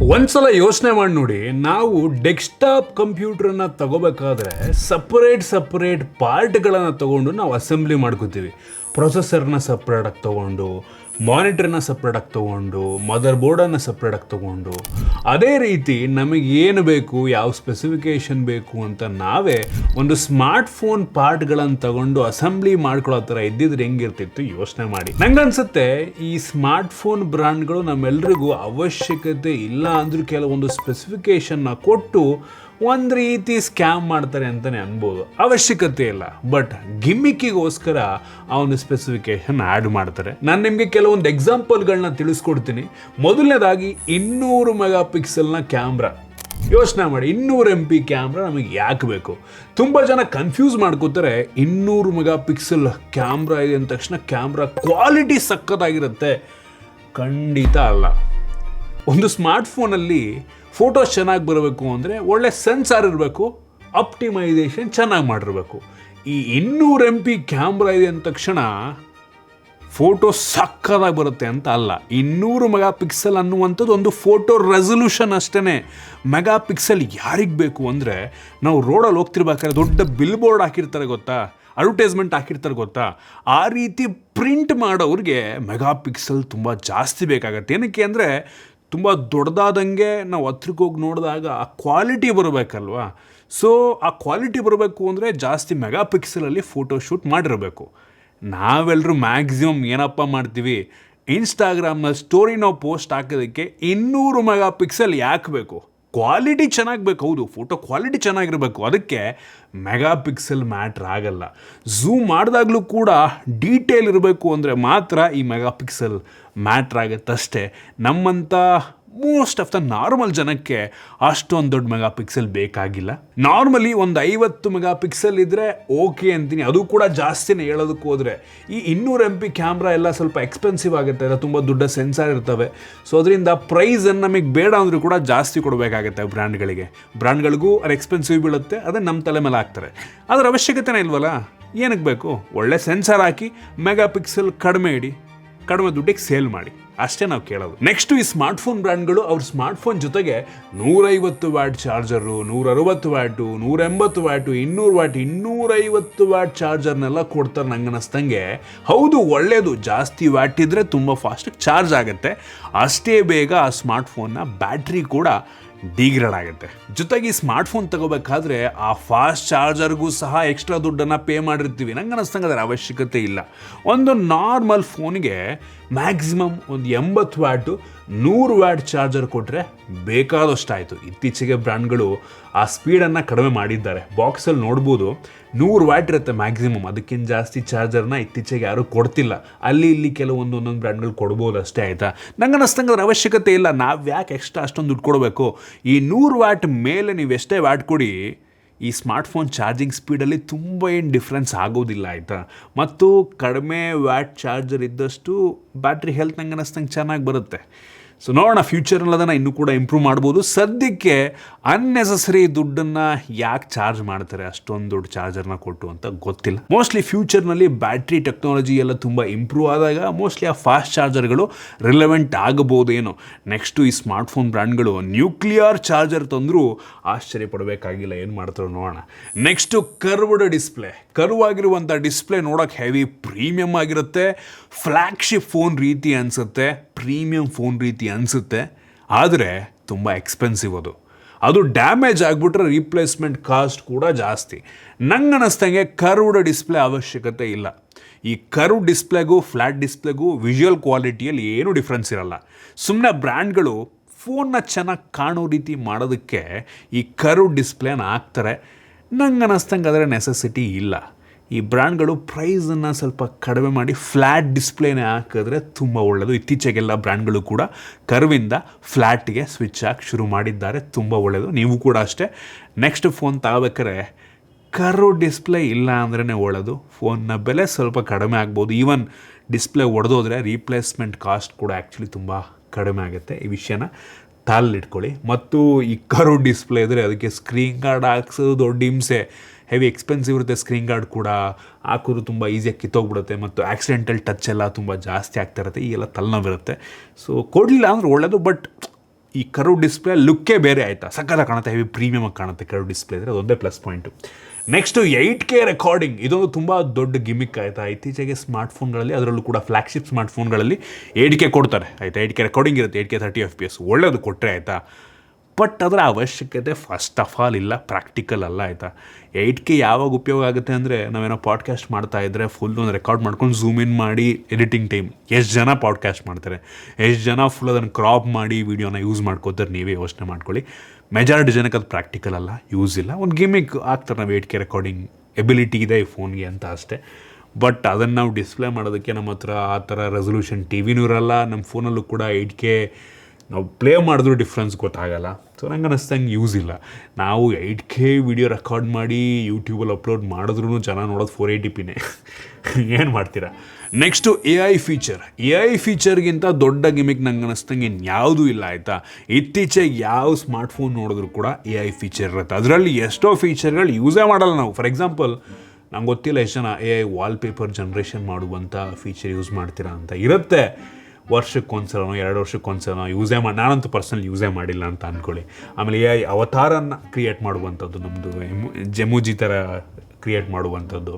ಒಂದ್ಸಲ ಯೋಚನೆ ಮಾಡಿ ನೋಡಿ, ನಾವು ಡೆಸ್ಕ್ಟಾಪ್ ಕಂಪ್ಯೂಟರ್ನ ತಗೋಬೇಕಾದ್ರೆ ಸಪರೇಟ್ ಪಾರ್ಟ್ಗಳನ್ನು ತಗೊಂಡು ನಾವು ಅಸೆಂಬ್ಲಿ ಮಾಡ್ಕೋತೀವಿ. ಪ್ರೊಸೆಸರ್ನ ಸಪ್ರೇಟಾಗಿ ತೊಗೊಂಡು, ಮಾನಿಟರ್ನ ಸಪ್ರೇಟಾಗಿ ತೊಗೊಂಡು, ಮದರ್ ಬೋರ್ಡನ್ನು ಸಪ್ರೇಟಾಗಿ ತೊಗೊಂಡು, ಅದೇ ರೀತಿ ನಮಗೆ ಏನು ಬೇಕು, ಯಾವ ಸ್ಪೆಸಿಫಿಕೇಷನ್ ಬೇಕು ಅಂತ ನಾವೇ ಒಂದು ಸ್ಮಾರ್ಟ್ಫೋನ್ ಪಾರ್ಟ್ಗಳನ್ನು ತಗೊಂಡು ಅಸೆಂಬ್ಲಿ ಮಾಡ್ಕೊಳ್ಳೋ ಥರ ಇದ್ದಿದ್ರೆ ಹೆಂಗಿರ್ತಿತ್ತು ಯೋಚನೆ ಮಾಡಿ. ನಂಗನ್ಸುತ್ತೆ ಈ ಸ್ಮಾರ್ಟ್ಫೋನ್ ಬ್ರ್ಯಾಂಡ್ಗಳು ನಮ್ಮೆಲ್ರಿಗೂ ಅವಶ್ಯಕತೆ ಇಲ್ಲ ಅಂದರೂ ಕೆಲವೊಂದು ಸ್ಪೆಸಿಫಿಕೇಷನ್ನ ಕೊಟ್ಟು ಒಂದು ರೀತಿ ಸ್ಕ್ಯಾಮ್ ಮಾಡ್ತಾರೆ ಅಂತಲೇ ಅನ್ಬೋದು. ಅವಶ್ಯಕತೆ ಇಲ್ಲ, ಬಟ್ ಗಿಮ್ಮಿಕ್ಕಿಗೋಸ್ಕರ ಆ ಒಂದು ಸ್ಪೆಸಿಫಿಕೇಷನ್ ಆ್ಯಡ್ ಮಾಡ್ತಾರೆ. ನಾನು ನಿಮಗೆ ಕೆಲವೊಂದು ಎಕ್ಸಾಂಪಲ್ಗಳನ್ನ ತಿಳಿಸ್ಕೊಡ್ತೀನಿ. ಮೊದಲನೇದಾಗಿ 200 ಮೆಗಾ ಪಿಕ್ಸೆಲ್ನ ಕ್ಯಾಮ್ರಾ. ಯೋಚನೆ ಮಾಡಿ, 200 MP ಕ್ಯಾಮ್ರಾ ನಮಗೆ ಯಾಕೆ ಬೇಕು? ತುಂಬ ಜನ ಕನ್ಫ್ಯೂಸ್ ಮಾಡ್ಕೋತಾರೆ. 200 ಮೆಗಾ ಪಿಕ್ಸೆಲ್ ಕ್ಯಾಮ್ರಾ ಇದೆ ಅಂದ ತಕ್ಷಣ ಕ್ಯಾಮ್ರಾ ಕ್ವಾಲಿಟಿ ಸಕ್ಕತ್ತಾಗಿರುತ್ತೆ. ಖಂಡಿತ ಅಲ್ಲ. ಒಂದು ಸ್ಮಾರ್ಟ್ಫೋನಲ್ಲಿ ಫೋಟೋಸ್ ಚೆನ್ನಾಗಿ ಬರಬೇಕು ಅಂದರೆ ಒಳ್ಳೆ ಸೆನ್ಸಾರ್ ಇರಬೇಕು, ಆಪ್ಟಿಮೈಸೇಷನ್ ಚೆನ್ನಾಗಿ ಮಾಡಿರಬೇಕು. ಈ 200 MP ಕ್ಯಾಮ್ರಾ ಇದೆ ಅಂದ ತಕ್ಷಣ ಫೋಟೋ ಸಕ್ಕತ್ತಾಗಿ ಬರುತ್ತೆ ಅಂತ ಅಲ್ಲ. 200 ಮೆಗಾ ಪಿಕ್ಸೆಲ್ ಅನ್ನುವಂಥದ್ದು ಒಂದು ಫೋಟೋ ರೆಸಲ್ಯೂಷನ್ ಅಷ್ಟೇ. ಮೆಗಾ ಪಿಕ್ಸೆಲ್ ಯಾರಿಗೆ ಬೇಕು ಅಂದರೆ, ನಾವು ರೋಡಲ್ಲಿ ಹೋಗ್ತಿರ್ಬೇಕಾದ್ರೆ ದೊಡ್ಡ ಬಿಲ್ ಬೋರ್ಡ್ ಹಾಕಿರ್ತಾರೆ ಗೊತ್ತಾ, ಅಡ್ವರ್ಟೈಸ್ಮೆಂಟ್ ಹಾಕಿರ್ತಾರೆ ಗೊತ್ತಾ, ಆ ರೀತಿ ಪ್ರಿಂಟ್ ಮಾಡೋರಿಗೆ ಮೆಗಾ ಪಿಕ್ಸೆಲ್ ತುಂಬ ಜಾಸ್ತಿ ಬೇಕಾಗತ್ತೆ. ಏನಕ್ಕೆ ಅಂದರೆ ತುಂಬ ದೊಡ್ಡದಾದಂಗೆ ನಾವು ಹತ್ರಕ್ಕೆ ಹೋಗಿ ನೋಡಿದಾಗ ಆ ಕ್ವಾಲಿಟಿ ಬರಬೇಕಲ್ವಾ. ಸೊ ಆ ಕ್ವಾಲಿಟಿ ಬರಬೇಕು ಅಂದರೆ ಜಾಸ್ತಿ ಮೆಗಾ ಪಿಕ್ಸೆಲಲ್ಲಿ ಫೋಟೋ ಶೂಟ್ ಮಾಡಿರಬೇಕು. ನಾವೆಲ್ಲರೂ ಮ್ಯಾಕ್ಸಿಮಮ್ ಏನಪ್ಪ ಮಾಡ್ತೀವಿ, ಇನ್ಸ್ಟಾಗ್ರಾಮ್ನ ಸ್ಟೋರಿ ನಾವು ಪೋಸ್ಟ್ ಹಾಕೋದಕ್ಕೆ 200 ಮೆಗಾ ಪಿಕ್ಸೆಲ್ ಯಾಕೆ ಬೇಕು? ಕ್ವಾಲಿಟಿ ಚೆನ್ನಾಗಿ ಬೇಕು. ಹೌದು, ಫೋಟೋ ಕ್ವಾಲಿಟಿ ಚೆನ್ನಾಗಿರಬೇಕು, ಅದಕ್ಕೆ ಮೆಗಾ ಪಿಕ್ಸೆಲ್ ಮ್ಯಾಟ್ರ್ ಆಗಲ್ಲ. ಝೂಮ್ ಮಾಡಿದಾಗಲೂ ಕೂಡ ಡೀಟೇಲ್ ಇರಬೇಕು ಅಂದರೆ ಮಾತ್ರ ಈ ಮೆಗಾ ಪಿಕ್ಸೆಲ್ ಮ್ಯಾಟ್ರ್ ಆಗುತ್ತಷ್ಟೇ. ನಮ್ಮಂಥ ಮೋಸ್ಟ್ ಆಫ್ ದ ನಾರ್ಮಲ್ ಜನಕ್ಕೆ ಅಷ್ಟೊಂದು ದೊಡ್ಡ ಮೆಗಾ ಪಿಕ್ಸೆಲ್ ಬೇಕಾಗಿಲ್ಲ. ನಾರ್ಮಲಿ ಒಂದು 50 ಮೆಗಾ ಪಿಕ್ಸೆಲ್ ಇದ್ದರೆ ಓಕೆ ಅಂತೀನಿ, ಅದು ಕೂಡ ಜಾಸ್ತಿನೇ ಹೇಳೋದಕ್ಕೆ ಹೋದರೆ. ಈ 200 MP ಕ್ಯಾಮ್ರಾ ಎಲ್ಲ ಸ್ವಲ್ಪ ಎಕ್ಸ್ಪೆನ್ಸಿವ್ ಆಗುತ್ತೆ, ಎಲ್ಲ ತುಂಬ ದೊಡ್ಡ ಸೆನ್ಸಾರ್ ಇರ್ತವೆ. ಸೊ ಅದರಿಂದ ಪ್ರೈಸನ್ನು ನಮಗೆ ಬೇಡ ಅಂದರೂ ಕೂಡ ಜಾಸ್ತಿ ಕೊಡಬೇಕಾಗತ್ತೆ ಬ್ರ್ಯಾಂಡ್ಗಳಿಗೂ ಅದು ಎಕ್ಸ್ಪೆನ್ಸಿವ್ ಬೀಳುತ್ತೆ. ಅದೇ ನಮ್ಮ ತಲೆ ಮೇಲೆ ಹಾಕ್ತಾರೆ. ಅದರ ಅವಶ್ಯಕತೆನೇ ಇಲ್ವಲ್ಲ. ಏನಕ್ಕೆ ಬೇಕು? ಒಳ್ಳೆ ಸೆನ್ಸಾರ್ ಹಾಕಿ ಮೆಗಾ ಪಿಕ್ಸೆಲ್ ಕಡಿಮೆ ಇಡಿ, ಕಡಿಮೆ ದುಡ್ಡಿಗೆ ಸೇಲ್ ಮಾಡಿ, ಅಷ್ಟೇ ನಾವು ಕೇಳೋದು. ನೆಕ್ಸ್ಟು ಈ ಸ್ಮಾರ್ಟ್ಫೋನ್ ಬ್ರ್ಯಾಂಡ್ಗಳು ಅವ್ರ ಸ್ಮಾರ್ಟ್ಫೋನ್ ಜೊತೆಗೆ 150 watt charger, 160 watt, 180 watt, 200 watt, 250 watt ಚಾರ್ಜರ್ನೆಲ್ಲ ಕೊಡ್ತಾರೆ. ನಂಗೆ ಅನ್ನಿಸ್ತಂಗೆ ಹೌದು, ಒಳ್ಳೆಯದು. ಜಾಸ್ತಿ ವ್ಯಾಟ್ ಇದ್ದರೆ ತುಂಬ ಫಾಸ್ಟಾಗಿ ಚಾರ್ಜ್ ಆಗುತ್ತೆ, ಅಷ್ಟೇ ಬೇಗ ಆ ಸ್ಮಾರ್ಟ್ಫೋನ್ನ ಬ್ಯಾಟ್ರಿ ಕೂಡ ಡಿಗ್ರೇಡ್ ಆಗುತ್ತೆ. ಜೊತೆಗೆ ಈ ಸ್ಮಾರ್ಟ್ಫೋನ್ ತಗೋಬೇಕಾದ್ರೆ ಆ ಫಾಸ್ಟ್ ಚಾರ್ಜರ್ಗೂ ಸಹ ಎಕ್ಸ್ಟ್ರಾ ದುಡ್ಡನ್ನು ಪೇ ಮಾಡಿರ್ತೀವಿ. ನಂಗೆ ಅನ್ನಿಸ್ತಂಗೆ ಅದರ ಅವಶ್ಯಕತೆ ಇಲ್ಲ. ಒಂದು ನಾರ್ಮಲ್ ಫೋನಿಗೆ ಮ್ಯಾಕ್ಸಿಮಮ್ ಒಂದು 80 ವ್ಯಾಟು 100 ವ್ಯಾಟ್ ಚಾರ್ಜರ್ ಕೊಟ್ಟರೆ ಬೇಕಾದಷ್ಟಾಯಿತು. ಇತ್ತೀಚೆಗೆ ಬ್ರ್ಯಾಂಡ್ಗಳು ಆ ಸ್ಪೀಡನ್ನು ಕಡಿಮೆ ಮಾಡಿದ್ದಾರೆ. ಬಾಕ್ಸಲ್ಲಿ ನೋಡ್ಬೋದು 100 ವ್ಯಾಟ್ ಇರುತ್ತೆ ಮ್ಯಾಕ್ಸಿಮಮ್, ಅದಕ್ಕಿಂತ ಜಾಸ್ತಿ ಚಾರ್ಜರ್ನ ಇತ್ತೀಚೆಗೆ ಯಾರೂ ಕೊಡ್ತಿಲ್ಲ. ಅಲ್ಲಿ ಇಲ್ಲಿ ಒಂದೊಂದು ಬ್ರ್ಯಾಂಡ್ಗಳು ಕೊಡ್ಬೋದು ಅಷ್ಟೇ. ಆಯಿತಾ? ನಂಗೆ ಅನ್ನಿಸ್ತಂಗೆ ಅದರ ಅವಶ್ಯಕತೆ ಇಲ್ಲ. ನಾವು ಯಾಕೆ ಎಕ್ಸ್ಟ್ರಾ ಅಷ್ಟೊಂದು ದುಡ್ಡು ಕೊಡಬೇಕು? ಈ 100 ವ್ಯಾಟ್ ಮೇಲೆ ನೀವು ಎಷ್ಟೇ ವ್ಯಾಟ್ ಕೊಡಿ, ಈ ಸ್ಮಾರ್ಟ್ಫೋನ್ ಚಾರ್ಜಿಂಗ್ ಸ್ಪೀಡಲ್ಲಿ ತುಂಬ ಏನು ಡಿಫ್ರೆನ್ಸ್ ಆಗೋದಿಲ್ಲ. ಆಯಿತಾ? ಮತ್ತು ಕಡಿಮೆ ವ್ಯಾಟ್ ಚಾರ್ಜರ್ ಇದ್ದಷ್ಟು ಬ್ಯಾಟ್ರಿ ಹೆಲ್ತ್ ನಂಗೆ ಅನ್ನಿಸ್ತಂಗೆ ಚೆನ್ನಾಗಿ ಬರುತ್ತೆ. ಸೊ ನೋಡೋಣ, ಫ್ಯೂಚರ್ನಲ್ಲಿ ಅದನ್ನು ಇನ್ನೂ ಕೂಡ ಇಂಪ್ರೂವ್ ಮಾಡ್ಬೋದು. ಸದ್ಯಕ್ಕೆ ಅನ್ನೆಸೆಸರಿ ದುಡ್ಡನ್ನು ಯಾಕೆ ಚಾರ್ಜ್ ಮಾಡ್ತಾರೆ ಅಷ್ಟೊಂದು ದೊಡ್ಡ ಚಾರ್ಜರ್ನ ಕೊಟ್ಟು ಅಂತ ಗೊತ್ತಿಲ್ಲ. ಮೋಸ್ಟ್ಲಿ ಫ್ಯೂಚರ್ನಲ್ಲಿ ಬ್ಯಾಟ್ರಿ ಟೆಕ್ನಾಲಜಿ ಎಲ್ಲ ತುಂಬ ಇಂಪ್ರೂವ್ ಆದಾಗ ಮೋಸ್ಟ್ಲಿ ಆ ಫಾಸ್ಟ್ ಚಾರ್ಜರ್ಗಳು ರಿಲೆವೆಂಟ್ ಆಗಬಹುದೇನೋ. ನೆಕ್ಸ್ಟು ಈ ಸ್ಮಾರ್ಟ್ಫೋನ್ ಬ್ರ್ಯಾಂಡ್ಗಳು ನ್ಯೂಕ್ಲಿಯರ್ ಚಾರ್ಜರ್ ತಂದರೂ ಆಶ್ಚರ್ಯ ಪಡಬೇಕಾಗಿಲ್ಲ, ಏನು ಮಾಡ್ತಾರೋ ನೋಡೋಣ. Next curved display. ಕರ್ವ್ ಆಗಿರುವಂಥ ಡಿಸ್ಪ್ಲೇ ನೋಡೋಕೆ ಹೆವಿ ಪ್ರೀಮಿಯಮ್ ಆಗಿರುತ್ತೆ. ಫ್ಲ್ಯಾಗ್ಶಿಪ್ ಫೋನ್ ರೀತಿ ಅನಿಸುತ್ತೆ, ಪ್ರೀಮಿಯಂ ಫೋನ್ ರೀತಿ ಅನಿಸುತ್ತೆ, ಆದರೆ ತುಂಬ ಎಕ್ಸ್ಪೆನ್ಸಿವ್. ಅದು ಡ್ಯಾಮೇಜ್ ಆಗಿಬಿಟ್ರೆ ರೀಪ್ಲೇಸ್ಮೆಂಟ್ ಕಾಸ್ಟ್ ಕೂಡ ಜಾಸ್ತಿ. ನಂಗೆ ಅನ್ನಿಸ್ತಂಗೆ ಕರ್ವ್ಡ್ ಡಿಸ್ಪ್ಲೇ ಅವಶ್ಯಕತೆ ಇಲ್ಲ. ಈ ಕರ್ವ್ ಡಿಸ್ಪ್ಲೇಗೂ ಫ್ಲ್ಯಾಟ್ ಡಿಸ್ಪ್ಲೇಗೂ ವಿಜುವಲ್ ಕ್ವಾಲಿಟಿಯಲ್ಲಿ ಏನೂ ಡಿಫ್ರೆನ್ಸ್ ಇರಲ್ಲ. ಸುಮ್ಮನೆ ಬ್ರ್ಯಾಂಡ್ಗಳು ಫೋನ್ನ ಚೆನ್ನಾಗಿ ಕಾಣೋ ರೀತಿ ಮಾಡೋದಕ್ಕೆ ಈ ಕರ್ವ್ ಡಿಸ್ಪ್ಲೇನ ಹಾಕ್ತಾರೆ. ನಂಗೆ ಅನ್ನಿಸ್ತಂಗೆ ಅದರ ನೆಸೆಸಿಟಿ ಇಲ್ಲ. ಈ ಬ್ರ್ಯಾಂಡ್ಗಳು ಪ್ರೈಸನ್ನು ಸ್ವಲ್ಪ ಕಡಿಮೆ ಮಾಡಿ ಫ್ಲ್ಯಾಟ್ ಡಿಸ್ಪ್ಲೇನೇ ಹಾಕಿದ್ರೆ ತುಂಬ ಒಳ್ಳೆಯದು. ಇತ್ತೀಚೆಗೆಲ್ಲ ಬ್ರ್ಯಾಂಡ್ಗಳು ಕೂಡ ಕರ್ವಿಂದ ಫ್ಲ್ಯಾಟಿಗೆ ಸ್ವಿಚ್ ಆಗಿ ಶುರು ಮಾಡಿದ್ದಾರೆ, ತುಂಬ ಒಳ್ಳೆಯದು. ನೀವು ಕೂಡ ಅಷ್ಟೇ. ನೆಕ್ಸ್ಟ್ ಫೋನ್ ತಗೋಬೇಕಾದ್ರೆ ಕರ್ವ್ ಡಿಸ್ಪ್ಲೇ ಇಲ್ಲ ಅಂದ್ರೇ ಒಳ್ಳೆಯದು. ಫೋನ್ನ ಬೆಲೆ ಸ್ವಲ್ಪ ಕಡಿಮೆ ಆಗ್ಬೋದು. ಈವನ್ ಡಿಸ್ಪ್ಲೇ ಒಡೆದೋದ್ರೆ ರೀಪ್ಲೇಸ್ಮೆಂಟ್ ಕಾಸ್ಟ್ ಕೂಡ ಆ್ಯಕ್ಚುಲಿ ತುಂಬ ಕಡಿಮೆ ಆಗುತ್ತೆ. ಈ ವಿಷಯನ ತಾಲಿಟ್ಕೊಳ್ಳಿ. ಮತ್ತು ಈ ಕರ್ವ್ ಡಿಸ್ಪ್ಲೇ ಇದ್ದರೆ ಅದಕ್ಕೆ ಸ್ಕ್ರೀನ್ ಗಾರ್ಡ್ ಹಾಕ್ಸೋದು ದೊಡ್ಡ ಹಿಂಸೆ. ಹೆವಿ ಎಕ್ಸ್ಪೆನ್ಸಿವ್ ಇರುತ್ತೆ. ಸ್ಕ್ರೀನ್ ಗಾರ್ಡ್ ಕೂಡ ಹಾಕೋದು ತುಂಬ ಈಸಿಯಾಗಿ ಕಿತ್ತೋಗ್ಬಿಡುತ್ತೆ ಮತ್ತು ಆಕ್ಸಿಡೆಂಟಲ್ ಟಚ್ ಎಲ್ಲ ತುಂಬ ಜಾಸ್ತಿ ಆಗ್ತಾ ಇರುತ್ತೆ. ಈ ಎಲ್ಲ ತಲೆನೋವಿರುತ್ತೆ. ಸೊ ಕೊಡಲಿಲ್ಲ ಅಂದರೆ ಒಳ್ಳೆಯದು. ಬಟ್ ಈ ಕರ್ವ್ ಡಿಸ್ಪ್ಲೇ ಲುಕ್ಕೇ ಬೇರೆ ಆಯಿತಾ, ಸಕ್ಕತ್ತಾಗಿ ಕಾಣುತ್ತೆ, ಹೆವಿ ಪ್ರೀಮಿಯಮಾಗಿ ಕಾಣುತ್ತೆ ಕರ್ವ್ ಡಿಸ್ಪ್ಲೇ ಇದ್ದರೆ, ಅದೊಂದೇ plus point. Next 8K recording, ಇದೊಂದು ತುಂಬ ದೊಡ್ಡ ಗಿಮಿಕ್ ಆಯಿತಾ. ಇತ್ತೀಚೆಗೆ ಸ್ಮಾರ್ಟ್ಫೋನ್ಗಳಲ್ಲಿ, ಅದರಲ್ಲೂ ಕೂಡ ಫ್ಲ್ಯಾಗ್ಶಿಪ್ ಸ್ಮಾರ್ಟ್ಫೋನ್ಗಳಲ್ಲಿ 8K ಕೊಡ್ತಾರೆ ಆಯಿತಾ, 8K ರೆಕಾರ್ಡಿಂಗ್ ಇರುತ್ತೆ, 8K 30 FPS, ಒಳ್ಳೆಯದು ಕೊಟ್ಟರೆ ಆಯಿತಾ. ಬಟ್ ಅದರ ಅವಶ್ಯಕತೆ ಫಸ್ಟ್ ಆಫ್ ಆಲ್ ಇಲ್ಲ, ಪ್ರಾಕ್ಟಿಕಲ್ ಅಲ್ಲ ಆಯಿತಾ. 8K ಯಾವಾಗ ಉಪಯೋಗ ಆಗುತ್ತೆ ಅಂದರೆ, ನಾವೇನೋ ಪಾಡ್ಕಾಸ್ಟ್ ಮಾಡ್ತಾ ಇದ್ದರೆ ಫುಲ್ ಒಂದು ರೆಕಾರ್ಡ್ ಮಾಡ್ಕೊಂಡು ಝೂಮ್ ಇನ್ ಮಾಡಿ ಎಡಿಟಿಂಗ್ ಟೈಮ್, ಎಷ್ಟು ಜನ ಪಾಡ್ಕಾಸ್ಟ್ ಮಾಡ್ತಾರೆ, ಎಷ್ಟು ಜನ ಫುಲ್ ಅದನ್ನು ಕ್ರಾಪ್ ಮಾಡಿ ವೀಡಿಯೋನ ಯೂಸ್ ಮಾಡ್ಕೋತಾರೆ, ನೀವೇ ಯೋಚನೆ ಮಾಡ್ಕೊಳ್ಳಿ. ಮೆಜಾರಿಟಿ ಜನಕ್ಕೆ ಅದು ಪ್ರಾಕ್ಟಿಕಲ್ ಅಲ್ಲ, ಯೂಸ್ ಇಲ್ಲ, ಒಂದು ಗಿಮಿಕ್ ಆಗ್ತಾರೆ ನಾವು 8K ರೆಕಾರ್ಡಿಂಗ್ ಎಬಿಲಿಟಿ ಇದೆ ಈ ಫೋನ್ಗೆ ಅಂತ ಅಷ್ಟೇ. ಬಟ್ ಅದನ್ನು ನಾವು ಡಿಸ್ಪ್ಲೇ ಮಾಡೋದಕ್ಕೆ ನಮ್ಮ ಹತ್ರ ಆ ಥರ ರೆಸೊಲ್ಯೂಷನ್ ಟಿ ವಿನೂ ಇರಲ್ಲ, ನಮ್ಮ ಫೋನಲ್ಲೂ ಕೂಡ 8K ನಾವು ಪ್ಲೇ ಮಾಡಿದ್ರೂ ಡಿಫ್ರೆನ್ಸ್ ಗೊತ್ತಾಗಲ್ಲ. ಸೊ ನಂಗೆ ಅನ್ನಿಸ್ದಂಗೆ ಯೂಸ್ ಇಲ್ಲ. ನಾವು 8K ವಿಡಿಯೋ ರೆಕಾರ್ಡ್ ಮಾಡಿ ಯೂಟ್ಯೂಬಲ್ಲಿ ಅಪ್ಲೋಡ್ ಮಾಡಿದ್ರೂ ಜನ ನೋಡೋದು 480p ಏನು ಮಾಡ್ತೀರಾ. Next AI feature. AI ಫೀಚರ್ಗಿಂತ ದೊಡ್ಡ ಗಿಮಿಕ್ ನಂಗೆ ಅನ್ನಿಸ್ದಂಗೆ ಇನ್ಯಾವುದೂ ಇಲ್ಲ ಆಯಿತಾ. ಇತ್ತೀಚೆಗೆ ಯಾವ ಸ್ಮಾರ್ಟ್ಫೋನ್ ನೋಡಿದ್ರು ಕೂಡ AI ಫೀಚರ್ ಇರುತ್ತೆ, ಅದರಲ್ಲಿ ಎಷ್ಟೋ ಫೀಚರ್ಗಳು ಯೂಸೇ ಮಾಡಲ್ಲ ನಾವು. ಫಾರ್ ಎಕ್ಸಾಂಪಲ್, ನಂಗೆ ಗೊತ್ತಿಲ್ಲ ಎಷ್ಟು ಜನ AI ವಾಲ್ಪೇಪರ್ ಜನ್ರೇಷನ್ ಮಾಡುವಂಥ ಫೀಚರ್ ಯೂಸ್ ಮಾಡ್ತೀರಾ ಅಂತ. ಇರುತ್ತೆ, ವರ್ಷಕ್ಕೊಂದ್ಸಲನೋ 2 ವರ್ಷಕ್ಕೊಂದ್ಸಲನೋ ಯೂಸೇ ನಾನಂತೂ ಪರ್ಸನಲ್ ಯೂಸೇ ಮಾಡಿಲ್ಲ ಅಂತ ಅಂದ್ಕೊಳ್ಳಿ. ಆಮೇಲೆ AI ಅವತಾರನ್ನು ಕ್ರಿಯೇಟ್ ಮಾಡುವಂಥದ್ದು, ನಮ್ಮದು ಜೆಮುಜಿ ಥರ ಕ್ರಿಯೇಟ್ ಮಾಡುವಂಥದ್ದು.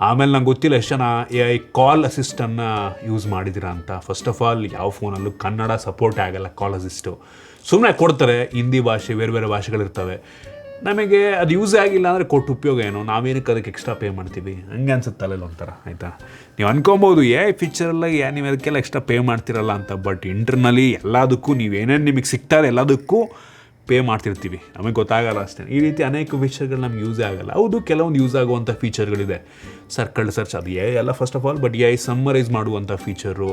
ಆಮೇಲೆ ನಂಗೆ ಗೊತ್ತಿಲ್ಲ ಎಷ್ಟು ಜನ AI ಕಾಲ್ ಅಸಿಸ್ಟನ್ನು ಯೂಸ್ ಮಾಡಿದ್ದೀರಾ ಅಂತ. ಫಸ್ಟ್ ಆಫ್ ಆಲ್ ಯಾವ ಫೋನಲ್ಲೂ ಕನ್ನಡ ಸಪೋರ್ಟೇ ಆಗಲ್ಲ ಕಾಲ್ ಅಸಿಸ್ಟು, ಸುಮ್ಮನೆ ಕೊಡ್ತಾರೆ, ಹಿಂದಿ ಭಾಷೆ, ಬೇರೆ ಬೇರೆ ಭಾಷೆಗಳಿರ್ತವೆ. ನಮಗೆ ಅದು ಯೂಸೇ ಆಗಿಲ್ಲ ಅಂದರೆ ಕೊಟ್ಟು ಉಪಯೋಗ ಏನು, ನಾವೇನಕ್ಕೆ ಅದಕ್ಕೆ ಎಕ್ಸ್ಟ್ರಾ ಪೇ ಮಾಡ್ತೀವಿ, ಹಂಗೆ ಅನ್ಸುತ್ತಲ್ಲ ಒಂಥರ ಆಯಿತಾ. ನೀವು ಅನ್ಕೊಬೋದು AI ಫೀಚರೆಲ್ಲ ನೀವು ಅದಕ್ಕೆಲ್ಲ ಎಕ್ಸ್ಟ್ರಾ ಪೇ ಮಾಡ್ತಿರಲ್ಲ ಅಂತ. ಬಟ್ ಇಂಟರ್ನಲಿ ಎಲ್ಲದಕ್ಕೂ ನೀವೇನೇನು ನಿಮಗೆ ಸಿಗ್ತಾರೆ ಎಲ್ಲದಕ್ಕೂ ಪೇ ಮಾಡ್ತಿರ್ತೀವಿ, ನಮಗೆ ಗೊತ್ತಾಗಲ್ಲ ಅಷ್ಟೇ. ಈ ರೀತಿ ಅನೇಕ ಫೀಚರ್ಗಳು ನಮ್ಗೆ ಯೂಸೇ ಆಗಲ್ಲ. ಹೌದು, ಕೆಲವೊಂದು ಯೂಸ್ ಆಗುವಂಥ ಫೀಚರ್ಗಳಿದೆ, ಸರ್ಕಲ್ ಸರ್ಚ್, ಅದು AI ಅಲ್ಲ first of all, but AI summarise ಮಾಡುವಂಥ ಫೀಚರು,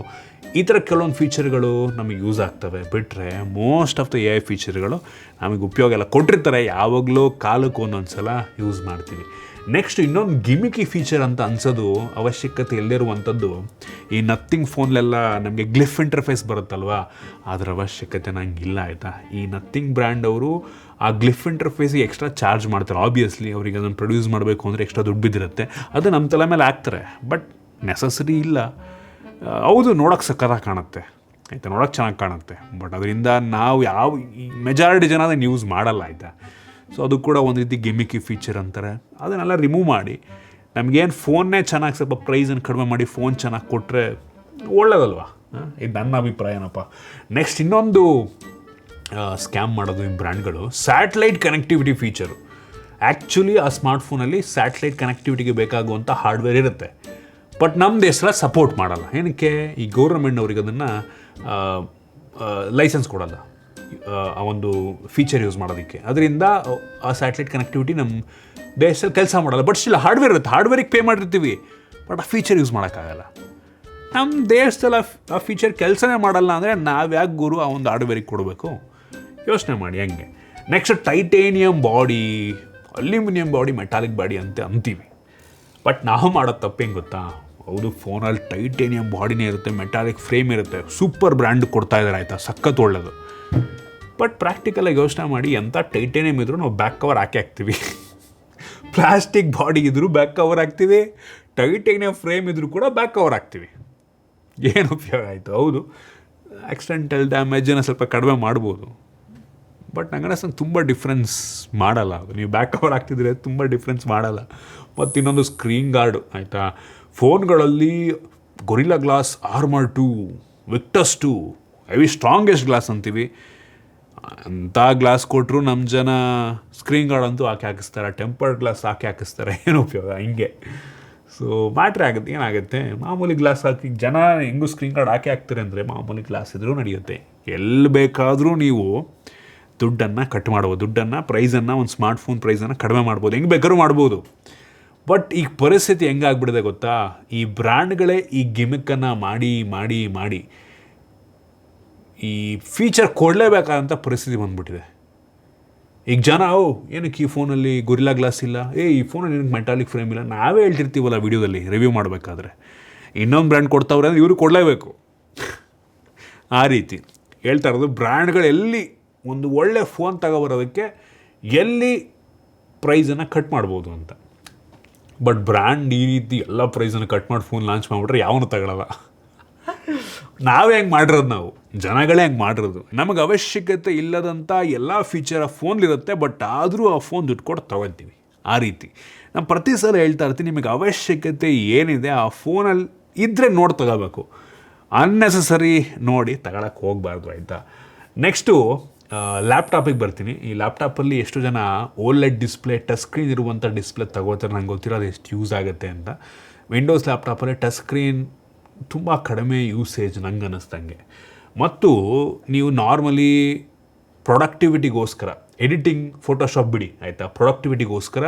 ಈ ಥರ ಕೆಲವೊಂದು ಫೀಚರ್ಗಳು ನಮಗೆ ಯೂಸ್ ಆಗ್ತವೆ. ಬಿಟ್ಟರೆ ಮೋಸ್ಟ್ ಆಫ್ ದ AI ಫೀಚರ್ಗಳು ನಮಗೆ ಉಪಯೋಗ ಎಲ್ಲ ಕೊಟ್ಟಿರ್ತಾರೆ, ಯಾವಾಗಲೂ ಕಾಲಕ್ಕೆ ಒಂದೊಂದು ಸಲ ಯೂಸ್ ಮಾಡ್ತೀವಿ. ನೆಕ್ಸ್ಟ್ ಇನ್ನೊಂದು ಗಿಮಿಕಿ ಫೀಚರ್ ಅಂತ ಅನ್ಸೋದು, ಅವಶ್ಯಕತೆ ಇಲ್ಲದಿರುವಂಥದ್ದು, ಈ ನಥಿಂಗ್ ಫೋನ್ಲೆಲ್ಲ ನಮಗೆ ಗ್ಲಿಫ್ ಇಂಟರ್ಫೇಸ್ ಬರುತ್ತಲ್ವ, ಅದರ ಅವಶ್ಯಕತೆ ನಂಗೆ ಇಲ್ಲ ಆಯಿತಾ. ಈ ನಥಿಂಗ್ ಬ್ರ್ಯಾಂಡ್ ಅವರು ಆ ಗ್ಲಿಫ್ ಇಂಟರ್ಫೇಸಿಗೆ ಎಕ್ಸ್ಟ್ರಾ ಚಾರ್ಜ್ ಮಾಡ್ತಾರೆ. ಆಬ್ವಿಯಸ್ಲಿ ಅವರಿಗೆ ಅದನ್ನು ಪ್ರೊಡ್ಯೂಸ್ ಮಾಡಬೇಕು ಅಂದರೆ ಎಕ್ಸ್ಟ್ರಾ ದುಡ್ಡು ಬಿದ್ದಿರುತ್ತೆ, ಅದು ನಮ್ಮ ತಲೆ ಮೇಲೆ ಹಾಕ್ತಾರೆ. ಬಟ್ ನೆಸಸರಿ ಇಲ್ಲ. ಹೌದು, ನೋಡೋಕ್ಕೆ ಸಕ್ಕತ್ತಾಗಿ ಕಾಣುತ್ತೆ ಆಯಿತಾ, ನೋಡೋಕ್ಕೆ ಚೆನ್ನಾಗಿ ಕಾಣುತ್ತೆ. ಬಟ್ ಅದರಿಂದ ನಾವು ಮೆಜಾರಿಟಿ ಜನ ಅದನ್ನು ಯೂಸ್ ಮಾಡಲ್ಲ ಆಯಿತಾ. ಸೊ ಅದು ಕೂಡ ಒಂದು ರೀತಿ ಗಿಮಿಕಿ ಫೀಚರ್ ಅಂತಾರೆ. ಅದನ್ನೆಲ್ಲ ರಿಮೂವ್ ಮಾಡಿ ನಮಗೇನು ಫೋನ್ನೇ ಚೆನ್ನಾಗಿ ಸ್ವಲ್ಪ ಪ್ರೈಸನ್ನು ಕಡಿಮೆ ಮಾಡಿ ಫೋನ್ ಚೆನ್ನಾಗಿ ಕೊಟ್ಟರೆ ಒಳ್ಳೇದಲ್ವಾ. ಇದು ನನ್ನ ಅಭಿಪ್ರಾಯನಪ್ಪ. ನೆಕ್ಸ್ಟ್ ಇನ್ನೊಂದು ಸ್ಕ್ಯಾಮ್ ಮಾಡೋದು ಈ ಬ್ರ್ಯಾಂಡ್ಗಳು, ಸ್ಯಾಟಲೈಟ್ ಕನೆಕ್ಟಿವಿಟಿ ಫೀಚರು. ಆ್ಯಕ್ಚುಲಿ ಆ ಸ್ಮಾರ್ಟ್ಫೋನಲ್ಲಿ ಸ್ಯಾಟಲೈಟ್ ಕನೆಕ್ಟಿವಿಟಿಗೆ ಬೇಕಾಗುವಂಥ ಹಾರ್ಡ್ವೇರ್ ಇರುತ್ತೆ, ಬಟ್ ನಮ್ಮ ದೇಶದಲ್ಲಿ ಸಪೋರ್ಟ್ ಮಾಡಲ್ಲ. ಏನಕ್ಕೆ? ಈ ಗೌರ್ಮೆಂಟ್ನವ್ರಿಗೆ ಅದನ್ನು ಲೈಸೆನ್ಸ್ ಕೊಡಲ್ಲ ಆ ಒಂದು ಫೀಚರ್ ಯೂಸ್ ಮಾಡೋದಕ್ಕೆ. ಅದರಿಂದ ಆ ಸ್ಯಾಟಲೈಟ್ ಕನೆಕ್ಟಿವಿಟಿ ನಮ್ಮ ದೇಶದಲ್ಲಿ ಕೆಲಸ ಮಾಡಲ್ಲ. ಬಟ್ ಸ್ಟಿಲ್ ಹಾರ್ಡ್ವೇರ್ ಇರುತ್ತೆ, ಹಾರ್ಡ್ವೇರಿಗೆ ಪೇ ಮಾಡಿರ್ತೀವಿ, ಬಟ್ ಆ ಫೀಚರ್ ಯೂಸ್ ಮಾಡೋಕ್ಕಾಗಲ್ಲ. ನಮ್ಮ ದೇಶದಲ್ಲಿ ಆ ಫೀಚರ್ ಕೆಲಸನೇ ಮಾಡಲ್ಲ ಅಂದರೆ ನಾವ್ಯಾಕೆ ಗುರು ಆ ಒಂದು ಹಾರ್ಡ್ವೇರಿಗೆ ಕೊಡಬೇಕು? ಯೋಚನೆ ಮಾಡಿ ಹಂಗೆ. Next titanium body, aluminium body, metallic body ಅಂತ ಅಂತೀವಿ. ಬಟ್ ನಾವು ಮಾಡೋದು ತಪ್ಪೇನು ಗೊತ್ತಾ? ಹೌದು, ಫೋನಲ್ಲಿ ಟೈಟೇನಿಯಂ ಬಾಡಿನೇ ಇರುತ್ತೆ, ಮೆಟಾಲಿಕ್ ಫ್ರೇಮ್ ಇರುತ್ತೆ, ಸೂಪರ್ ಬ್ರ್ಯಾಂಡ್ ಕೊಡ್ತಾ ಇದ್ದಾರೆ ಆಯಿತಾ, ಸಖತ್ ಒಳ್ಳೆಯದು. ಬಟ್ ಪ್ರಾಕ್ಟಿಕಲಾಗಿ ಯೋಚನೆ ಮಾಡಿ, ಎಂಥ ಟೈಟೇನಿಯಂ ಇದ್ರೂ ನಾವು ಬ್ಯಾಕ್ ಕವರ್ ಹಾಕ್ತೀವಿ. ಪ್ಲಾಸ್ಟಿಕ್ ಬಾಡಿ ಇದ್ದರೂ ಬ್ಯಾಕ್ ಕವರ್ ಹಾಕ್ತೀವಿ, ಟೈಟೇನಿಯಂ ಫ್ರೇಮ್ ಇದ್ರೂ ಕೂಡ ಬ್ಯಾಕ್ ಕವರ್ ಹಾಕ್ತೀವಿ. ಏನು ಉಪಯೋಗ ಆಯಿತು? ಹೌದು, ಆಕ್ಸಿಡೆಂಟಲ್ ಡ್ಯಾಮೇಜನ್ನು ಸ್ವಲ್ಪ ಕಡಿಮೆ ಮಾಡ್ಬೋದು, ಬಟ್ ನಂಗೆ ತುಂಬ ಡಿಫ್ರೆನ್ಸ್ ಮಾಡಲ್ಲ ಅದು. ನೀವು ಬ್ಯಾಕ್ ಕವರ್ ಹಾಕ್ತಿದ್ರೆ ತುಂಬ ಡಿಫ್ರೆನ್ಸ್ ಮಾಡಲ್ಲ. ಮತ್ತು ಇನ್ನೊಂದು ಸ್ಕ್ರೀನ್ ಗಾರ್ಡು ಆಯಿತಾ, ಫೋನ್ಗಳಲ್ಲಿ Gorilla Glass Armor 2, Victus 2 heavy strongest glass ಅಂತೀವಿ. ಅಂಥ ಗ್ಲಾಸ್ ಕೊಟ್ಟರು ನಮ್ಮ ಜನ ಸ್ಕ್ರೀನ್ ಗಾರ್ಡ್ ಅಂತೂ ಹಾಕಿಸ್ತಾರೆ, ಟೆಂಪರ್ಡ್ ಗ್ಲಾಸ್ ಹಾಕಿಸ್ತಾರೆ. ಏನು ಉಪಯೋಗ? ಹಿಂಗೆ. ಸೊ ಮ್ಯಾಟ್ರ್ ಆಗುತ್ತೆ. ಏನಾಗುತ್ತೆ, ಮಾಮೂಲಿ ಗ್ಲಾಸ್ ಹಾಕಿ ಜನ ಹೆಂಗೂ ಸ್ಕ್ರೀನ್ ಗಾರ್ಡ್ ಹಾಕ್ತಾರೆ ಅಂದರೆ ಮಾಮೂಲಿ ಗ್ಲಾಸ್ ಇದ್ರೂ ನಡೆಯುತ್ತೆ. ಎಲ್ಲಿ ಬೇಕಾದರೂ ನೀವು ದುಡ್ಡನ್ನು ಕಟ್ ಮಾಡ್ಬೋದು, ದುಡ್ಡನ್ನು ಪ್ರೈಸನ್ನು, ಒಂದು ಸ್ಮಾರ್ಟ್ಫೋನ್ ಪ್ರೈಸನ್ನು ಕಡಿಮೆ ಮಾಡ್ಬೋದು, ಹೆಂಗೆ ಬೇಕಾದ್ರೂ ಮಾಡ್ಬೋದು. ಬಟ್ ಈಗ ಪರಿಸ್ಥಿತಿ ಹೆಂಗಾಗ್ಬಿಡಿದೆ ಗೊತ್ತಾ? ಈ ಬ್ರ್ಯಾಂಡ್ಗಳೇ ಈ ಗಿಮಿಕ್ಕನ್ನು ಮಾಡಿ ಮಾಡಿ ಮಾಡಿ ಈ ಫೀಚರ್ ಕೊಡಲೇಬೇಕಾದಂಥ ಪರಿಸ್ಥಿತಿ ಬಂದ್ಬಿಟ್ಟಿದೆ. ಈಗ ಜನ ಏನಕ್ಕೆ ಈ ಫೋನಲ್ಲಿ ಗೊರಿಲ್ಲಾ ಗ್ಲಾಸ್ ಇಲ್ಲ, ಈ ಫೋನಲ್ಲಿ ಏನಕ್ಕೆ ಮೆಟಾಲಿಕ್ ಫ್ರೇಮ್ ಇಲ್ಲ, ನಾವೇ ಹೇಳ್ತಿರ್ತೀವಲ್ಲ ವೀಡಿಯೋದಲ್ಲಿ ರಿವ್ಯೂ ಮಾಡಬೇಕಾದ್ರೆ. ಇನ್ನೊಂದು ಬ್ರ್ಯಾಂಡ್ ಕೊಡ್ತಾವ್ರೆ ಅಂದರೆ ಇವರು ಕೊಡಲೇಬೇಕು. ಆ ರೀತಿ ಹೇಳ್ತಾ ಇರೋದು, ಬ್ರ್ಯಾಂಡ್ಗಳು ಎಲ್ಲಿ ಒಂದು ಒಳ್ಳೆ ಫೋನ್ ತಗೊಬರೋದಕ್ಕೆ ಎಲ್ಲಿ ಪ್ರೈಸನ್ನು ಕಟ್ ಮಾಡ್ಬೋದು ಅಂತ. ಬಟ್ ಬ್ರ್ಯಾಂಡ್ ಈ ರೀತಿ ಎಲ್ಲ ಪ್ರೈಸನ್ನು ಕಟ್ ಮಾಡಿ ಫೋನ್ ಲಾಂಚ್ ಮಾಡಿಬಿಟ್ರೆ ಯಾವನು ತಗೊಳ್ಳಲ್ಲ. ನಾವೇ ಹೆಂಗೆ ಮಾಡಿರೋದು, ನಾವು ಜನಗಳೇ ಹೆಂಗೆ ಮಾಡಿರೋದು. ನಮಗೆ ಅವಶ್ಯಕತೆ ಇಲ್ಲದಂಥ ಎಲ್ಲ ಫೀಚರ್ ಆ ಫೋನ್ಲಿರುತ್ತೆ, ಬಟ್ ಆದರೂ ಆ ಫೋನ್ ದುಡ್ಡು ಕೊಟ್ಟು ತೊಗೊಳ್ತೀವಿ. ಆ ರೀತಿ ನಾನು ಪ್ರತಿ ಸಲ ಹೇಳ್ತಾ ಇರ್ತೀನಿ, ನಿಮಗೆ ಅವಶ್ಯಕತೆ ಏನಿದೆ ಆ ಫೋನಲ್ಲಿ ಇದ್ದರೆ ನೋಡಿ ತಗೋಬೇಕು, ಅನ್ನೆಸಸರಿ ನೋಡಿ ತಗೊಳಕ್ಕೆ ಹೋಗಬಾರ್ದು, ಆಯಿತಾ. ನೆಕ್ಸ್ಟು ಲ್ಯಾಪ್ಟಾಪಿಗೆ ಬರ್ತೀನಿ. ಈ ಲ್ಯಾಪ್ಟಾಪಲ್ಲಿ ಎಷ್ಟು ಜನ ಓಲೆಡ್ ಡಿಸ್ಪ್ಲೇ, ಟಚ್ ಸ್ಕ್ರೀನ್ ಇರುವಂಥ ಡಿಸ್ಪ್ಲೇ ತಗೋತಾರೆ, ನಂಗೆ ಗೊತ್ತಿರೋ ಅದು ಎಷ್ಟು ಯೂಸ್ ಆಗುತ್ತೆ ಅಂತ. ವಿಂಡೋಸ್ ಲ್ಯಾಪ್ಟಾಪಲ್ಲಿ ಟಚ್ ಸ್ಕ್ರೀನ್ ತುಂಬ ಕಡಿಮೆ ಯೂಸೇಜ್ ನಂಗೆ ಅನ್ನಿಸ್ದಂಗೆ. ಮತ್ತು ನೀವು ನಾರ್ಮಲಿ ಪ್ರೊಡಕ್ಟಿವಿಟಿಗೋಸ್ಕರ, ಎಡಿಟಿಂಗ್, ಫೋಟೋಶಾಪ್ ಬಿಡಿ ಆಯಿತಾ, ಪ್ರೊಡಕ್ಟಿವಿಟಿಗೋಸ್ಕರ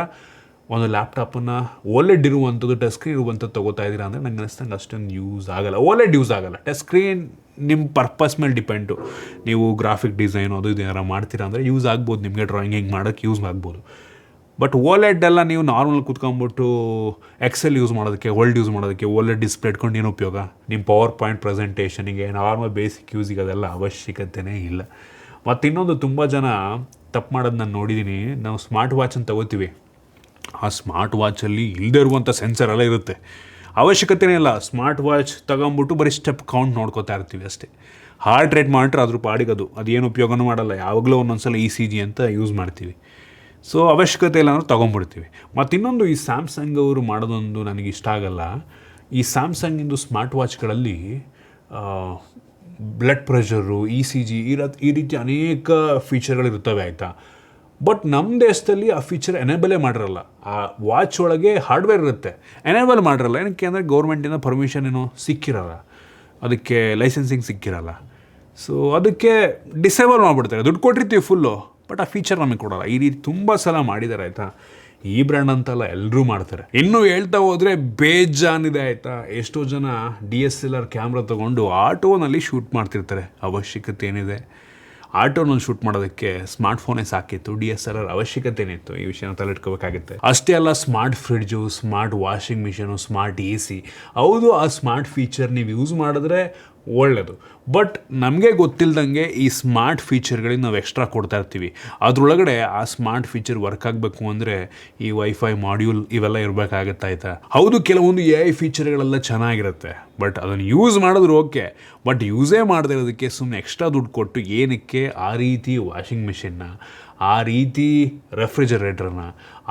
ಒಂದು ಲ್ಯಾಪ್ಟಾಪನ್ನು ಓಲೆಡ್ ಇರುವಂಥದ್ದು, ಟಚ್ ಸ್ಕ್ರೀನ್ ಇರುವಂಥದ್ದು ತೊಗೋತಾ ಇದ್ದೀರಾ ಅಂದರೆ ನಂಗೆ ಅನ್ನಿಸ್ತಂಗೆ ಅಷ್ಟೊಂದು ಯೂಸ್ ಆಗೋಲ್ಲ. ಓಲೆಡ್ ಯೂಸ್ ಆಗೋಲ್ಲ, ಟಚ್ ಸ್ಕ್ರೀನ್ ನಿಮ್ಮ ಪರ್ಪಸ್ ಮೇಲೆ ಡಿಪೆಂಡು. ನೀವು ಗ್ರಾಫಿಕ್ ಡಿಸೈನ್ ಅದು ಇದು ಏನಾರು ಮಾಡ್ತೀರಾ ಅಂದರೆ ಯೂಸ್ ಆಗ್ಬೋದು, ನಿಮಗೆ ಡ್ರಾಯಿಂಗ್ ಹಿಂಗೆ ಮಾಡೋಕ್ಕೆ ಯೂಸ್ ಆಗ್ಬೋದು. ಬಟ್ ಓಲೆಡ್ ಎಲ್ಲ ನೀವು ನಾರ್ಮಲ್ ಕೂತ್ಕೊಂಡ್ಬಿಟ್ಟು ಎಕ್ಸೆಲ್ ಯೂಸ್ ಮಾಡೋದಕ್ಕೆ, ವರ್ಲ್ಡ್ ಯೂಸ್ ಮಾಡೋದಕ್ಕೆ ಓಲೆಡ್ ಡಿಸ್ಪ್ಲೇ ಇಟ್ಕೊಂಡು ಏನು ಉಪಯೋಗ? ನಿಮ್ಮ ಪವರ್ ಪಾಯಿಂಟ್ ಪ್ರೆಸೆಂಟೇಷನಿಗೆ, ನಾರ್ಮಲ್ ಬೇಸಿಕ್ ಯೂಸಿಗೆ ಅದೆಲ್ಲ ಅವಶ್ಯಕತೆಯೇ ಇಲ್ಲ. ಮತ್ತು ಇನ್ನೊಂದು ತುಂಬ ಜನ ತಪ್ಪು ಮಾಡೋದು ನಾನು ನೋಡಿದ್ದೀನಿ. ನಾವು ಸ್ಮಾರ್ಟ್ ವಾಚನ್ನು ತೊಗೋತೀವಿ, ಆ ಸ್ಮಾರ್ಟ್ ವಾಚಲ್ಲಿ ಇಲ್ಲದೇ ಇರುವಂಥ ಸೆನ್ಸರ್ ಎಲ್ಲ ಇರುತ್ತೆ, ಅವಶ್ಯಕತೆಯೇ ಇಲ್ಲ. ಸ್ಮಾರ್ಟ್ ವಾಚ್ ತಗೊಂಬಿಟ್ಟು ಬರೀ ಸ್ಟೆಪ್ ಕೌಂಟ್ ನೋಡ್ಕೋತಾ ಇರ್ತೀವಿ ಅಷ್ಟೇ. ಹಾರ್ಟ್ ರೇಟ್ ಮಾಡಿಟ್ರೆ ಅದ್ರ ಪಾಡಿಗದು, ಅದೇನು ಉಪಯೋಗನೂ ಮಾಡಲ್ಲ. ಯಾವಾಗಲೂ ಒಂದೊಂದ್ಸಲ ECG ಅಂತ ಯೂಸ್ ಮಾಡ್ತೀವಿ. ಸೊ ಅವಶ್ಯಕತೆ ಇಲ್ಲ ಅಂದ್ರೆ ತೊಗೊಂಬಿಡ್ತೀವಿ. ಮತ್ತು ಇನ್ನೊಂದು, ಈ ಸ್ಯಾಮ್ಸಂಗ್ ಅವರು ಮಾಡೋದೊಂದು ನನಗೆ ಇಷ್ಟ ಆಗಲ್ಲ. ಈ ಸ್ಯಾಮ್ಸಂಗಿಂದು ಸ್ಮಾರ್ಟ್ ವಾಚ್ಗಳಲ್ಲಿ ಬ್ಲಡ್ ಪ್ರೆಷರು, ECG ಈ ರೀತಿ ಅನೇಕ ಫೀಚರ್ಗಳಿರ್ತವೆ ಆಯಿತಾ. ಬಟ್ ನಮ್ಮ ದೇಶದಲ್ಲಿ ಆ ಫೀಚರ್ ಎನೇಬಲೇ ಮಾಡಿರಲ್ಲ. ಆ ವಾಚ್ ಒಳಗೆ ಹಾರ್ಡ್ವೇರ್ ಇರುತ್ತೆ, ಎನೇಬಲ್ ಮಾಡಿರಲ್ಲ. ಏನಕ್ಕೆ ಅಂದರೆ ಗೌರ್ಮೆಂಟಿಂದ ಪರ್ಮಿಷನ್ ಏನೋ ಸಿಕ್ಕಿರಲ್ಲ, ಅದಕ್ಕೆ ಲೈಸೆನ್ಸಿಂಗ್ ಸಿಕ್ಕಿರಲ್ಲ. ಸೊ ಅದಕ್ಕೆ ಡಿಸೇಬಲ್ ಮಾಡಿಬಿಡ್ತಾರೆ. ದುಡ್ಡು ಕೊಟ್ಟಿರ್ತೀವಿ ಫುಲ್ಲು, ಬಟ್ ಆ ಫೀಚರ್ ನಮಗೆ ಕೊಡೋಲ್ಲ. ಈ ರೀತಿ ತುಂಬ ಸಲ ಮಾಡಿದ್ದಾರೆ ಆಯಿತಾ. ಈ ಬ್ರ್ಯಾಂಡ್ ಅಂತಲ್ಲ, ಎಲ್ಲರೂ ಮಾಡ್ತಾರೆ. ಇನ್ನೂ ಹೇಳ್ತಾ ಹೋದರೆ ಬೇಜಾನಿದೆ ಆಯಿತಾ. ಎಷ್ಟೋ ಜನ DSLR ಕ್ಯಾಮ್ರಾ ತೊಗೊಂಡು ಆಟೋನಲ್ಲಿ ಶೂಟ್ ಮಾಡ್ತಿರ್ತಾರೆ. ಅವಶ್ಯಕತೆ ಏನಿದೆ? ಆಟೋನಲ್ಲಿ ಶೂಟ್ ಮಾಡೋದಕ್ಕೆ ಸ್ಮಾರ್ಟ್ಫೋನೇ ಸಾಕಿತ್ತು, DSLR ಅವಶ್ಯಕತೆ ಏನಿತ್ತು? ಈ ವಿಷಯನ ತಲೆಟ್ಕೋಬೇಕಾಗುತ್ತೆ. ಅಷ್ಟೇ ಅಲ್ಲ, smart fridge, smart washing machine, smart AC, ಹೌದು ಆ ಸ್ಮಾರ್ಟ್ ಫೀಚರ್ ನೀವು ಯೂಸ್ ಮಾಡಿದ್ರೆ ಒಳ್ಳೆಯದು. ಬಟ್ ನಮಗೆ ಗೊತ್ತಿಲ್ಲದಂಗೆ ಈ ಸ್ಮಾರ್ಟ್ ಫೀಚರ್ಗಳಿಗೆ ನಾವು ಎಕ್ಸ್ಟ್ರಾ ಕೊಡ್ತಾ ಇರ್ತೀವಿ. ಅದರೊಳಗಡೆ ಆ ಸ್ಮಾರ್ಟ್ ಫೀಚರ್ ವರ್ಕ್ ಆಗಬೇಕು ಅಂದರೆ ಈ ವೈಫೈ ಮಾಡ್ಯೂಲ್ ಇವೆಲ್ಲ ಇರಬೇಕಾಗತ್ತೆ ಆಯಿತಾ. ಹೌದು, ಕೆಲವೊಂದು AI ಫೀಚರ್ಗಳೆಲ್ಲ ಚೆನ್ನಾಗಿರುತ್ತೆ, ಬಟ್ ಅದನ್ನು ಯೂಸ್ ಮಾಡಿದ್ರು ಓಕೆ. ಬಟ್ ಯೂಸೇ ಮಾಡದೇ ಇರೋದಕ್ಕೆ ಸುಮ್ಮನೆ ಎಕ್ಸ್ಟ್ರಾ ದುಡ್ಡು ಕೊಟ್ಟು ಏನಕ್ಕೆ ಆ ರೀತಿ ವಾಷಿಂಗ್ ಮಿಷಿನ್ನ, ಆ ರೀತಿ ರೆಫ್ರಿಜರೇಟರ್ನ,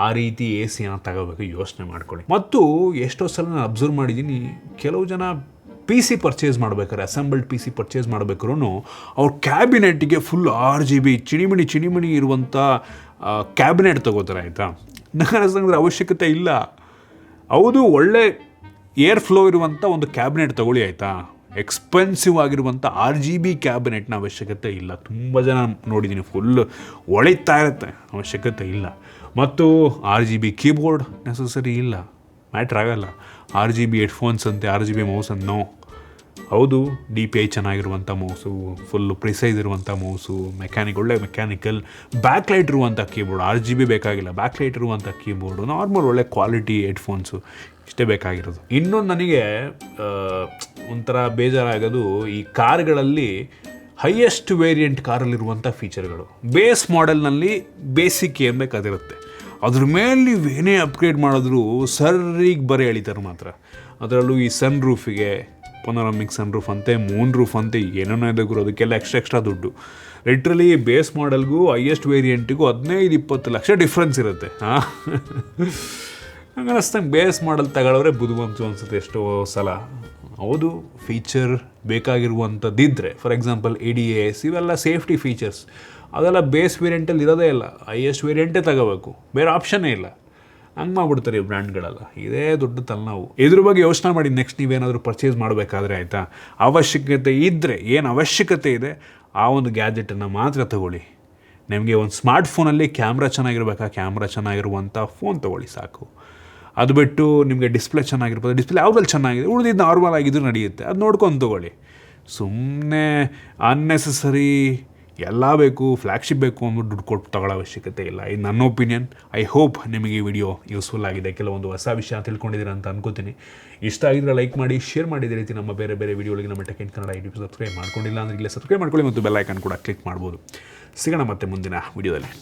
ಆ ರೀತಿ AC ತಗೋಬೇಕು? ಯೋಚನೆ ಮಾಡ್ಕೊಳ್ಳಿ. ಮತ್ತು ಎಷ್ಟೋ ಸಲ ನಾನು ಅಬ್ಸರ್ವ್ ಮಾಡಿದ್ದೀನಿ, ಕೆಲವು ಜನ PC ಪರ್ಚೇಸ್ ಮಾಡ್ಬೇಕಾದ್ರೆ, ಅಸೆಂಬಲ್ಡ್ PC ಪರ್ಚೇಸ್ ಮಾಡ್ಬೇಕಾದ್ರೂ ಅವ್ರ ಕ್ಯಾಬಿನೆಟ್ಗೆ ಫುಲ್ RGB ಚಿಣಿಮಿಣಿ ಇರುವಂಥ ಕ್ಯಾಬಿನೆಟ್ ತೊಗೋತಾರೆ ಆಯಿತಾ. ನಾನು ಅನ್ಸಂದ್ರೆ ಅವಶ್ಯಕತೆ ಇಲ್ಲ. ಹೌದು, ಒಳ್ಳೆ ಏರ್ ಫ್ಲೋ ಇರುವಂಥ ಒಂದು ಕ್ಯಾಬಿನೆಟ್ ತೊಗೊಳ್ಳಿ ಆಯಿತಾ. ಎಕ್ಸ್ಪೆನ್ಸಿವ್ ಆಗಿರುವಂಥ RGB ಕ್ಯಾಬಿನೆಟ್ನ ಅವಶ್ಯಕತೆ ಇಲ್ಲ. ತುಂಬ ಜನ ನೋಡಿದ್ದೀನಿ, ಫುಲ್ ಒಳಿತಾ ಇರುತ್ತೆ, ಅವಶ್ಯಕತೆ ಇಲ್ಲ. ಮತ್ತು RGB ಕೀಬೋರ್ಡ್ ನೆಸಸರಿ ಇಲ್ಲ, ಮ್ಯಾಟ್ರ್ ಆಗಲ್ಲ. RGB ಹೆಡ್ಫೋನ್ಸ್ ಅಂತೆ, RGB ಮೌಸ್ ಅನ್ನೋ. ಹೌದು, DPI ಚೆನ್ನಾಗಿರುವಂಥ ಮೌಸು, ಫುಲ್ಲು ಪ್ರಿಸೈಸ್ ಇರುವಂಥ ಮೌಸು, ಒಳ್ಳೆ ಮೆಕ್ಯಾನಿಕಲ್, ಬ್ಯಾಕ್ ಲೈಟ್ ಇರುವಂಥ ಕೀಬೋರ್ಡ್. RGB ಬೇಕಾಗಿಲ್ಲ, ಬ್ಯಾಕ್ ಲೈಟ್ ಇರುವಂಥ ಕೀಬೋರ್ಡು, ನಾರ್ಮಲ್ ಒಳ್ಳೆ ಕ್ವಾಲಿಟಿ ಹೆಡ್ಫೋನ್ಸು, ಇಷ್ಟೇ ಬೇಕಾಗಿರೋದು. ಇನ್ನೊಂದು ನನಗೆ ಒಂಥರ ಬೇಜಾರಾಗೋದು, ಈ ಕಾರ್ಗಳಲ್ಲಿ ಹೈಯೆಸ್ಟ್ ವೇರಿಯಂಟ್ ಕಾರಲ್ಲಿರುವಂಥ ಫೀಚರ್ಗಳು. ಬೇಸ್ ಮಾಡೆಲ್ನಲ್ಲಿ ಬೇಸಿಕ್ ಏನು ಬೇಕಾದಿರುತ್ತೆ, ಅದ್ರ ಮೇಲೆ ನೀವು ಏನೇ ಅಪ್ಗ್ರೇಡ್ ಮಾಡಿದ್ರು ಸರಿಗೆ ಬರೀ ಎಳಿತಾರೆ ಮಾತ್ರ. ಅದರಲ್ಲೂ ಈ ಸನ್ ರೂಫಿಗೆ, ಪೊನರಾಮಿಕ್ ಸನ್ ರೂಫ್ ಅಂತೆ, ಮೂನ್ ರೂಫ್ ಅಂತೆ, ಏನೇನೋ ಇದೆ ಗುರು, ಅದಕ್ಕೆಲ್ಲ ಎಕ್ಸ್ಟ್ರಾ ದುಡ್ಡು. ಲಿಟ್ರಲಿ ಬೇಸ್ ಮಾಡೆಲ್ಗೂ ಹೈಯೆಸ್ಟ್ ವೇರಿಯಂಟಿಗೂ 15-20 ಲಕ್ಷ ಡಿಫ್ರೆನ್ಸ್ ಇರುತ್ತೆ. ಹಂಗೆ ಅನಿಸ್ತಂಗೆ ಬೇಸ್ ಮಾಡೆಲ್ ತಗೊಳ್ಳೋರೆ ಬುದ್ಧಿವಂತು ಅನಿಸುತ್ತೆ ಎಷ್ಟೋ ಸಲ. ಹೌದು, ಫೀಚರ್ ಬೇಕಾಗಿರುವಂಥದ್ದಿದ್ದರೆ, ಫಾರ್ ಎಕ್ಸಾಂಪಲ್ ADAS ಇವೆಲ್ಲ ಸೇಫ್ಟಿ ಫೀಚರ್ಸ್, ಅದೆಲ್ಲ ಬೇಸ್ ವೇರಿಯಂಟಲ್ಲಿ ಇರೋದೇ ಇಲ್ಲ, ಹೈಯೆಸ್ಟ್ ವೇರಿಯಂಟೇ ತಗೋಬೇಕು, ಬೇರೆ ಆಪ್ಷನ್ನೇ ಇಲ್ಲ. ಹಂಗೆ ಮಾಡ್ಬಿಡ್ತಾರೆ ಈ ಬ್ರ್ಯಾಂಡ್ಗಳೆಲ್ಲ. ಇದೇ ದೊಡ್ಡ ತಲೆನೋವು. ಇದ್ರ ಬಗ್ಗೆ ಯೋಚನೆ ಮಾಡಿ ನೆಕ್ಸ್ಟ್ ನೀವೇನಾದರೂ ಪರ್ಚೇಸ್ ಮಾಡಬೇಕಾದ್ರೆ ಆಯಿತಾ. ಅವಶ್ಯಕತೆ ಇದ್ದರೆ, ಏನು ಅವಶ್ಯಕತೆ ಇದೆ ಆ ಒಂದು ಗ್ಯಾಜೆಟನ್ನು ಮಾತ್ರ ತಗೊಳ್ಳಿ. ನಿಮಗೆ ಒಂದು ಸ್ಮಾರ್ಟ್ಫೋನಲ್ಲಿ ಕ್ಯಾಮ್ರಾ ಚೆನ್ನಾಗಿರ್ಬೇಕಾ, ಕ್ಯಾಮ್ರಾ ಚೆನ್ನಾಗಿರುವಂಥ ಫೋನ್ ತೊಗೊಳ್ಳಿ ಸಾಕು. ಅದು ಬಿಟ್ಟು ನಿಮಗೆ ಡಿಸ್ಪ್ಲೇ ಚೆನ್ನಾಗಿರ್ಬೋದು, ಡಿಸ್ಪ್ಲೇ ಯಾವುದಲ್ಲಿ ಚೆನ್ನಾಗಿದೆ, ಉಳಿದಿದ್ದು ನಾರ್ಮಲ್ ಆಗಿದ್ರು ನಡೆಯುತ್ತೆ, ಅದು ನೋಡ್ಕೊಂಡು ತೊಗೊಳ್ಳಿ. ಸುಮ್ಮನೆ ಅನ್ನೆಸಸರಿ ಎಲ್ಲ ಬೇಕು, ಫ್ಲ್ಯಾಗ್ಶಿಪ್ ಬೇಕು ಅಂದ್ಬಿಟ್ಟು ದುಡ್ಡು ಕೊಟ್ಟು ತಗೊಳ್ಳೋ ಅವಶ್ಯಕತೆ ಇಲ್ಲ. ಇದು ನನ್ನ ಒಪಿನಿಯನ್. ಐ ಹೋಪ್ ನಿಮಗೆ ಈ ವಿಡಿಯೋ ಯೂಸ್ಫುಲ್ ಆಗಿದೆ, ಕೆಲವೊಂದು ಹೊಸ ವಿಷಯ ತಿಳ್ಕೊಂಡಿದ್ದೀರ ಅಂತ ಅನ್ಕೋತೀನಿ. ಇಷ್ಟ ಆಗಿದ್ರೆ ಲೈಕ್ ಮಾಡಿ, ಶೇರ್ ಮಾಡಿ. ಇದೇ ರೀತಿ ನಮ್ಮ ಬೇರೆ ವಿಡಿಯೋಗಳಿಗೆ ನಮ್ಮ tech in Kannada YouTube subscribe ಮಾಡ್ಕೊಂಡಿಲ್ಲ ಅಂದರೆ ಇಲ್ಲೇ ಸಬ್ಸ್ಕ್ರೈಬ್ ಮಾಡ್ಕೊಳ್ಳಿ, ಮತ್ತು ಬೆಲ್ ಐಕಾನ್ ಕೂಡ ಕ್ಲಿಕ್ ಮಾಡ್ಬೋದು. ಸಿಗೋಣ ಮತ್ತೆ ಮುಂದಿನ ವಿಡಿಯೋದಲ್ಲಿ.